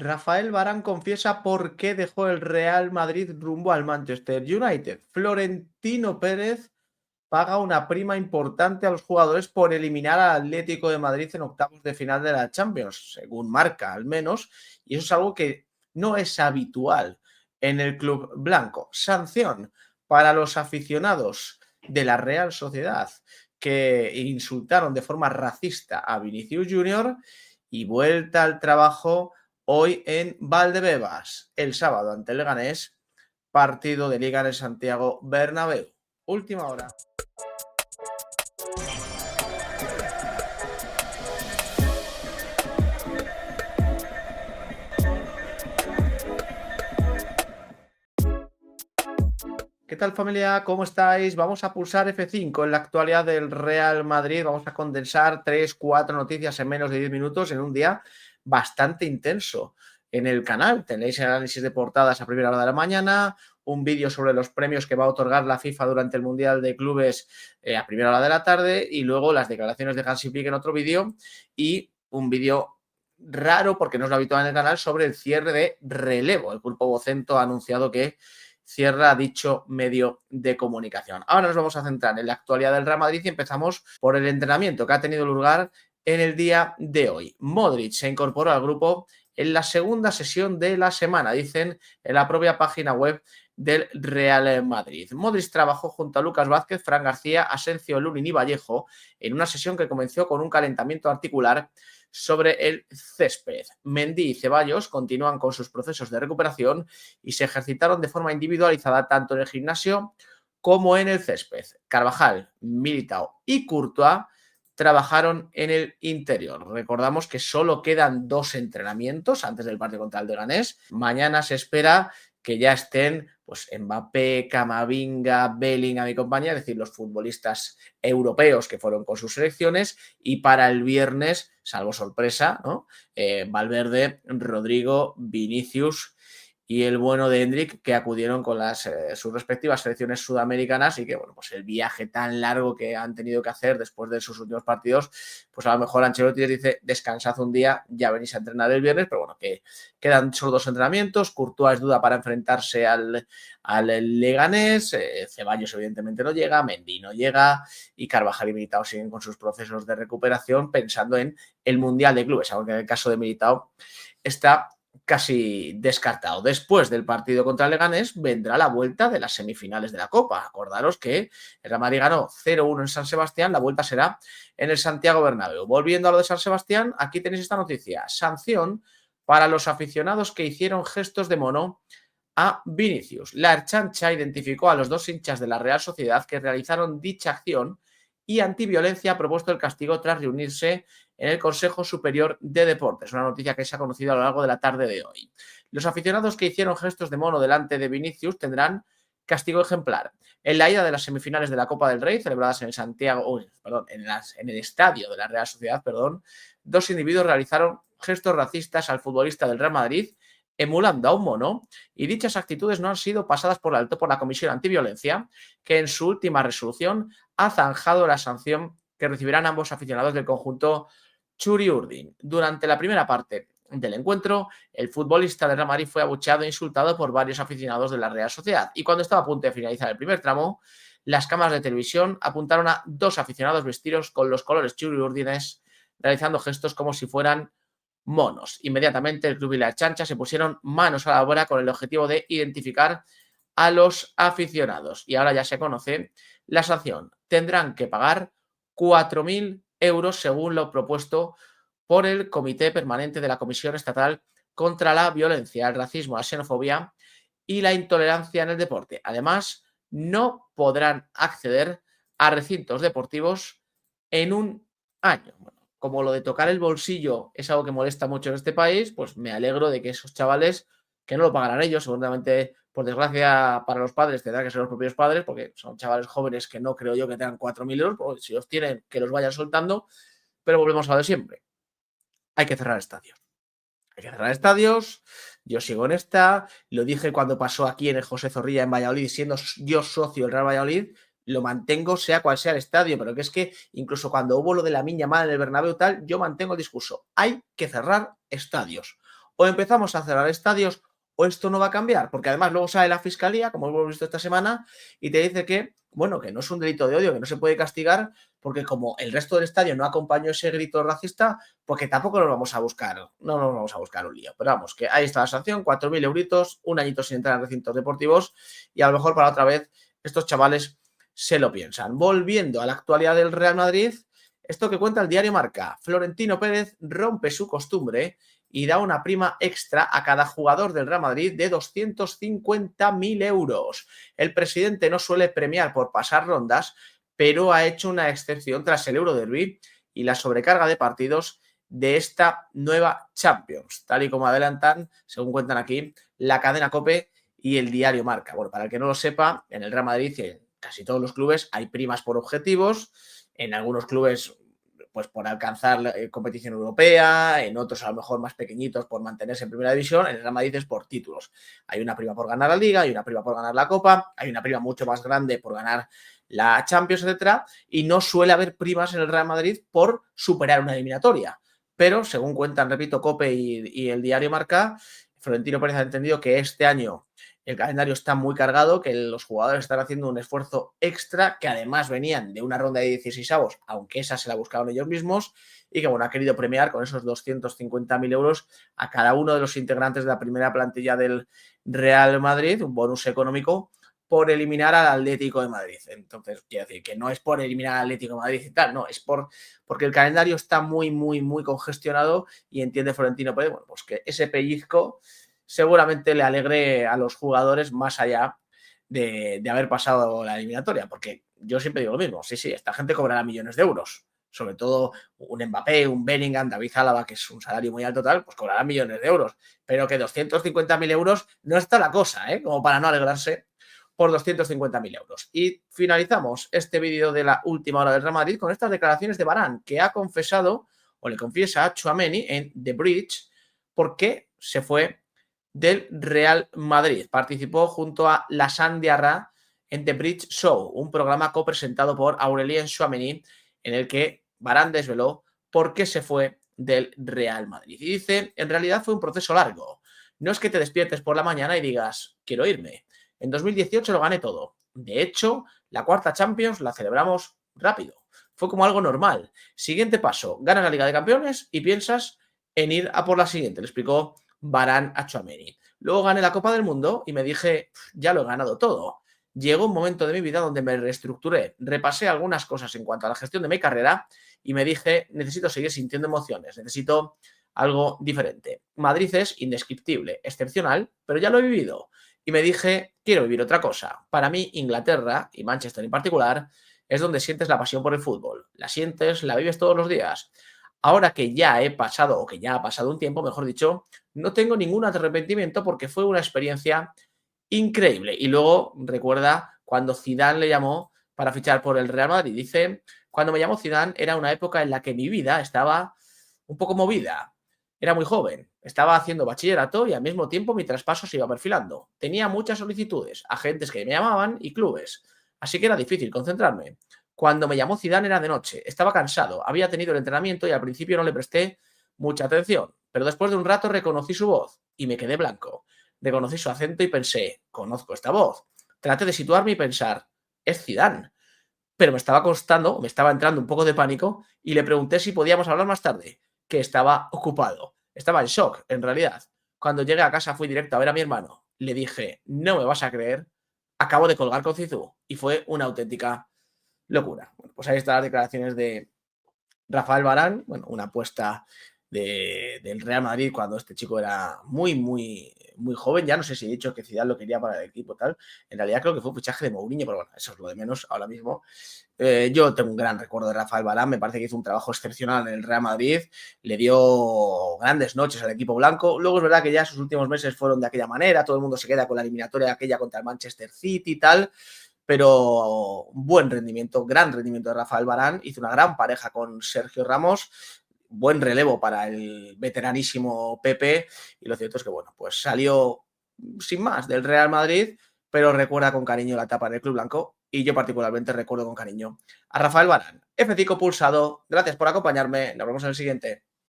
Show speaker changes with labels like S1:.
S1: Rafael Varane confiesa por qué dejó el Real Madrid rumbo al Manchester United. Florentino Pérez paga una prima importante a los jugadores por eliminar al Atlético de Madrid en octavos de final de la Champions, según marca al menos, y eso es algo que no es habitual en el club blanco. Sanción para los aficionados de la Real Sociedad que insultaron de forma racista a Vinicius Junior y vuelta al trabajo hoy en Valdebebas, el sábado ante el Leganés, partido de Liga en el Santiago Bernabéu. Última hora. ¿Qué tal, familia? ¿Cómo estáis? Vamos a pulsar F5 en la actualidad del Real Madrid. Vamos a condensar 3, 4 noticias en menos de 10 minutos en un día bastante intenso en el canal. Tenéis el análisis de portadas a primera hora de la mañana, un vídeo sobre los premios que va a otorgar la FIFA durante el Mundial de Clubes a primera hora de la tarde y luego las declaraciones de Hansi Flick en otro vídeo y un vídeo raro, porque no es lo habitual en el canal, sobre el cierre de relevo. El Pulpo Vocento ha anunciado que cierra dicho medio de comunicación. Ahora nos vamos a centrar en la actualidad del Real Madrid y empezamos por el entrenamiento que ha tenido lugar en el día de hoy. Modric se incorporó al grupo en la segunda sesión de la semana, dicen en la propia página web del Real Madrid. Modric trabajó junto a Lucas Vázquez, Fran García, Asencio, Lunin y Vallejo en una sesión que comenzó con un calentamiento articular sobre el césped. Mendy y Ceballos continúan con sus procesos de recuperación y se ejercitaron de forma individualizada tanto en el gimnasio como en el césped. Carvajal, Militao y Courtois trabajaron en el interior. Recordamos que solo quedan 2 entrenamientos antes del partido contra el Leganés. Mañana se espera que ya estén pues Mbappé, Camavinga, Bellingham y compañía, es decir, los futbolistas europeos que fueron con sus selecciones, y para el viernes, salvo sorpresa, ¿no? Valverde, Rodrigo, Vinicius y el bueno de Hendrik, que acudieron con sus respectivas selecciones sudamericanas, y que, bueno, pues el viaje tan largo que han tenido que hacer después de sus últimos partidos, pues a lo mejor Ancelotti les dice, descansad un día, ya venís a entrenar el viernes, pero bueno, que quedan solo 2 entrenamientos. Courtois es duda para enfrentarse al Leganés, Ceballos evidentemente no llega, Mendy no llega, y Carvajal y Militao siguen con sus procesos de recuperación pensando en el Mundial de Clubes, aunque en el caso de Militao está casi descartado. Después del partido contra el Leganés vendrá la vuelta de las semifinales de la Copa. Acordaros que el Real Madrid ganó 0-1 en San Sebastián, la vuelta será en el Santiago Bernabéu. Volviendo a lo de San Sebastián, aquí tenéis esta noticia. Sanción para los aficionados que hicieron gestos de mono a Vinicius. La Erchancha identificó a los 2 hinchas de la Real Sociedad que realizaron dicha acción y Antiviolencia ha propuesto el castigo tras reunirse en el Consejo Superior de Deportes, una noticia que se ha conocido a lo largo de la tarde de hoy. Los aficionados que hicieron gestos de mono delante de Vinicius tendrán castigo ejemplar. En la ida de las semifinales de la Copa del Rey, celebradas en en el estadio de la Real Sociedad, 2 individuos realizaron gestos racistas al futbolista del Real Madrid, emulando a un mono, y dichas actitudes no han sido pasadas por alto por la Comisión Antiviolencia, que en su última resolución ha zanjado la sanción que recibirán ambos aficionados del conjunto Churi-Urdin. Durante la primera parte del encuentro, el futbolista de Real Madrid fue abucheado e insultado por varios aficionados de la Real Sociedad, y cuando estaba a punto de finalizar el primer tramo, las cámaras de televisión apuntaron a 2 aficionados vestidos con los colores Churi-Urdines, realizando gestos como si fueran monos. Inmediatamente el club y la chancha se pusieron manos a la obra con el objetivo de identificar a los aficionados. Y ahora ya se conoce la sanción. Tendrán que pagar 4.000 euros según lo propuesto por el Comité Permanente de la Comisión Estatal contra la Violencia, el Racismo, la Xenofobia y la Intolerancia en el Deporte. Además, no podrán acceder a recintos deportivos en un año. Bueno, como lo de tocar el bolsillo es algo que molesta mucho en este país, pues me alegro de que esos chavales, que no lo pagarán ellos, seguramente, por desgracia para los padres, tendrán que ser los propios padres, porque son chavales jóvenes que no creo yo que tengan 4.000 euros, pues si los tienen, que los vayan soltando, pero volvemos a lo de siempre. Hay que cerrar estadios. Hay que cerrar estadios, yo sigo en esta, lo dije cuando pasó aquí en el José Zorrilla en Valladolid, siendo yo socio del Real Valladolid, lo mantengo sea cual sea el estadio, pero que es que incluso cuando hubo lo de la Miña Mal en el Bernabéu tal, yo mantengo el discurso, hay que cerrar estadios. o empezamos a cerrar estadios o esto no va a cambiar, porque además luego sale la fiscalía, como hemos visto esta semana, y te dice que, bueno, que no es un delito de odio, que no se puede castigar, porque como el resto del estadio no acompañó ese grito racista, porque tampoco nos vamos a buscar, no nos vamos a buscar un lío. Pero vamos, que ahí está la sanción, 4.000 euritos, un añito sin entrar en recintos deportivos, y a lo mejor para otra vez estos chavales se lo piensan. Volviendo a la actualidad del Real Madrid, esto que cuenta el diario Marca, Florentino Pérez rompe su costumbre y da una prima extra a cada jugador del Real Madrid de 250.000 euros. El presidente no suele premiar por pasar rondas, pero ha hecho una excepción tras el Euroderby y la sobrecarga de partidos de esta nueva Champions, tal y como adelantan, según cuentan aquí, la cadena COPE y el diario Marca. Bueno, para el que no lo sepa, en el Real Madrid y en casi todos los clubes hay primas por objetivos, en algunos clubes pues por alcanzar competición europea, en otros a lo mejor más pequeñitos por mantenerse en primera división, en el Real Madrid es por títulos. Hay una prima por ganar la Liga, hay una prima por ganar la Copa, hay una prima mucho más grande por ganar la Champions, etcétera, y no suele haber primas en el Real Madrid por superar una eliminatoria. Pero, según cuentan, repito, COPE y el diario Marca, Florentino Pérez ha entendido que este año el calendario está muy cargado, que los jugadores están haciendo un esfuerzo extra, que además venían de una ronda de 16avos, aunque esa se la buscaron ellos mismos, y que bueno, ha querido premiar con esos 250.000 euros a cada uno de los integrantes de la primera plantilla del Real Madrid, un bonus económico por eliminar al Atlético de Madrid. Entonces, quiero decir que no es por eliminar al Atlético de Madrid y tal, no, es porque el calendario está muy, muy, muy congestionado y entiende Florentino Pérez, bueno, pues que ese pellizco seguramente le alegre a los jugadores más allá de haber pasado la eliminatoria, porque yo siempre digo lo mismo, sí, esta gente cobrará millones de euros, sobre todo un Mbappé, un Bellingham, David Álava, que es un salario muy alto tal, pues cobrará millones de euros, pero que 250.000 euros no está la cosa, como para no alegrarse por 250.000 euros. Y finalizamos este vídeo de la última hora del Real Madrid con estas declaraciones de Varane, que ha confesado, o le confiesa a Tchouaméni en The Bridge, por qué se fue del Real Madrid. Participó junto a Lassane Diarra en The Bridge Show, un programa copresentado por Aurélien Tchouaméni, en el que Varane desveló por qué se fue del Real Madrid. Y dice, en realidad fue un proceso largo. No es que te despiertes por la mañana y digas, quiero irme. En 2018 lo gané todo. De hecho, la cuarta Champions la celebramos rápido. Fue como algo normal. Siguiente paso, ganas la Liga de Campeones y piensas en ir a por la siguiente. Le explicó Varane a Tchouaméni. Luego gané la Copa del Mundo y me dije, ya lo he ganado todo. Llegó un momento de mi vida donde me reestructuré, repasé algunas cosas en cuanto a la gestión de mi carrera y me dije, necesito seguir sintiendo emociones, necesito algo diferente. Madrid es indescriptible, excepcional, pero ya lo he vivido. Y me dije, quiero vivir otra cosa. Para mí, Inglaterra, y Manchester en particular, es donde sientes la pasión por el fútbol. La sientes, la vives todos los días. Ahora que ya he pasado, o que ya ha pasado un tiempo, mejor dicho, no tengo ningún arrepentimiento porque fue una experiencia increíble. Y luego recuerda cuando Zidane le llamó para fichar por el Real Madrid. Dice, cuando me llamó Zidane era una época en la que mi vida estaba un poco movida. Era muy joven, estaba haciendo bachillerato y al mismo tiempo mi traspaso se iba perfilando. Tenía muchas solicitudes, agentes que me llamaban y clubes. Así que era difícil concentrarme. Cuando me llamó Zidane era de noche, estaba cansado, había tenido el entrenamiento y al principio no le presté mucha atención, pero después de un rato reconocí su voz y me quedé blanco. Reconocí su acento y pensé, conozco esta voz. Traté de situarme y pensar, es Zidane. Pero me estaba costando, me estaba entrando un poco de pánico y le pregunté si podíamos hablar más tarde, que estaba ocupado. Estaba en shock, en realidad. Cuando llegué a casa fui directo a ver a mi hermano. Le dije, no me vas a creer, acabo de colgar con Zizou. Y fue una auténtica locura. Bueno, pues ahí están las declaraciones de Rafael Varane, bueno, una apuesta del Real Madrid cuando este chico era muy, muy, muy joven. Ya no sé si he dicho que Zidane lo quería para el equipo tal. En realidad creo que fue un fichaje de Mourinho, pero bueno, eso es lo de menos ahora mismo. Yo tengo un gran recuerdo de Rafael Varane, me parece que hizo un trabajo excepcional en el Real Madrid, le dio grandes noches al equipo blanco. Luego es verdad que ya sus últimos meses fueron de aquella manera, todo el mundo se queda con la eliminatoria aquella contra el Manchester City y tal, pero buen rendimiento, gran rendimiento de Rafael Varane, hizo una gran pareja con Sergio Ramos, buen relevo para el veteranísimo Pepe, y lo cierto es que, bueno, pues salió sin más del Real Madrid, pero recuerda con cariño la etapa del Club Blanco, y yo particularmente recuerdo con cariño a Rafael Varane. F5 pulsado, gracias por acompañarme, nos vemos en el siguiente.